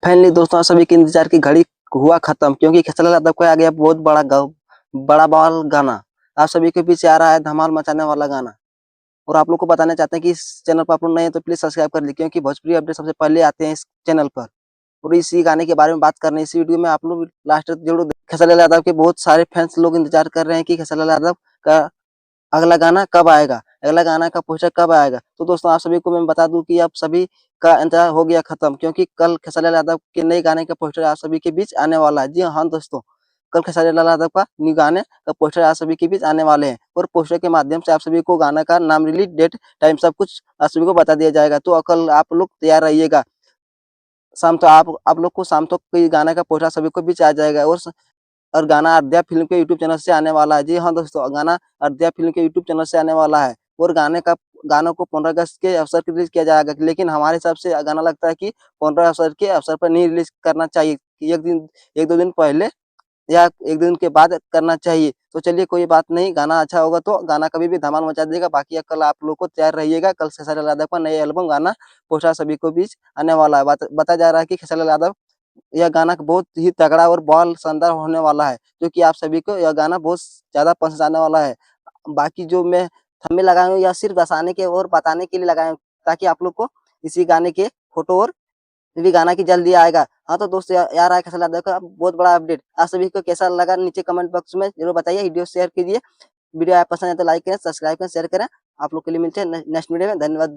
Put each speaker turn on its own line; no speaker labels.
Finally दोस्तों, आप सभी के इंतजार की घड़ी हुआ खत्म, क्योंकि खेसारी लाल यादव का आ गया बहुत बड़ा बवाल गाना। आप सभी के बीच आ रहा है धमाल मचाने वाला गाना। और आप लोग को बताना चाहते हैं कि इस चैनल पर आप लोग नए हैं तो प्लीज सब्सक्राइब कर लीजिए, क्योंकि भोजपुरी अपडेट सबसे पहले आते हैं इस चैनल पर। और इसी गाने के बारे में बात करने इसी वीडियो में आप लोग लास्ट तक जरूर खेसारी लाल यादव के बहुत सारे फैंस लोग इंतजार कर रहे हैं कि खेसारी लाल यादव का अगला गाना कब आएगा, अगला गाना का पोस्टर कब आएगा। तो दोस्तों, आप सभी को मैं बता दूं कि आप सभी का इंतजार हो गया खत्म, क्योंकि कल खेसारी लाल यादव के नए गाने का पोस्टर आप सभी के बीच आने वाला है। जी हाँ दोस्तों, कल खेसारी लाल यादव का न्यू गाने का पोस्टर आप सभी के बीच आने वाले हैं, और पोस्टर के माध्यम से आप सभी को गाना का नाम, रिलीज डेट, टाइम सब कुछ आप सभी को बता दिया जाएगा। तो कल आप लोग तैयार रहिएगा। शाम तो आप लोग को शाम तक ये गाना का पोस्टर सभी को बीच आ जाएगा। और गाना अयोध्या फिल्म के यूट्यूब चैनल से आने वाला है। जी हाँ दोस्तों, गाना अयोध्या फिल्म के यूट्यूब चैनल से आने वाला है। और गानों को 15 अगस्त के अवसर पर रिलीज किया जाएगा, लेकिन हमारे हिसाब से गाना लगता है कि 15 अवसर के अवसर पर नहीं रिलीज करना चाहिए, कि एक दो दिन पहले या एक दिन के बाद करना चाहिए। तो चलिए, कोई बात नहीं, गाना अच्छा होगा तो गाना कभी भी धमाल मचा देगा। बाकी कल आप लोग को तैयार रहिएगा, कल खेसारी लाल यादव का नया एल्बम गाना पोस्टर सभी को बीच आने वाला है। बताया जा रहा है कि खेसारी लाल यादव यह गाना बहुत ही तगड़ा और बहुत शानदार होने वाला है, जो कि आप सभी को यह गाना बहुत ज़्यादा पसंद आने वाला है। बाकी जो मैं थंबनेल लगाया हूँ, यह सिर्फ दर्शाने के और बताने के लिए लगाया हूँ, ताकि आप लोग को इसी गाने के फोटो और भी गाना की जल्दी आएगा। हाँ तो दोस्तों, यार आया खेसारी लाल यादव का बहुत बड़ा अपडेट। आप सभी को कैसा लगा नीचे कमेंट बॉक्स में जरूर बताइए। वीडियो शेयर कीजिए, वीडियो आप पसंद है तो लाइक करें, सब्सक्राइब करें, शेयर करें। आप लोग के लिए मिलते हैं नेक्स्ट वीडियो में। धन्यवाद।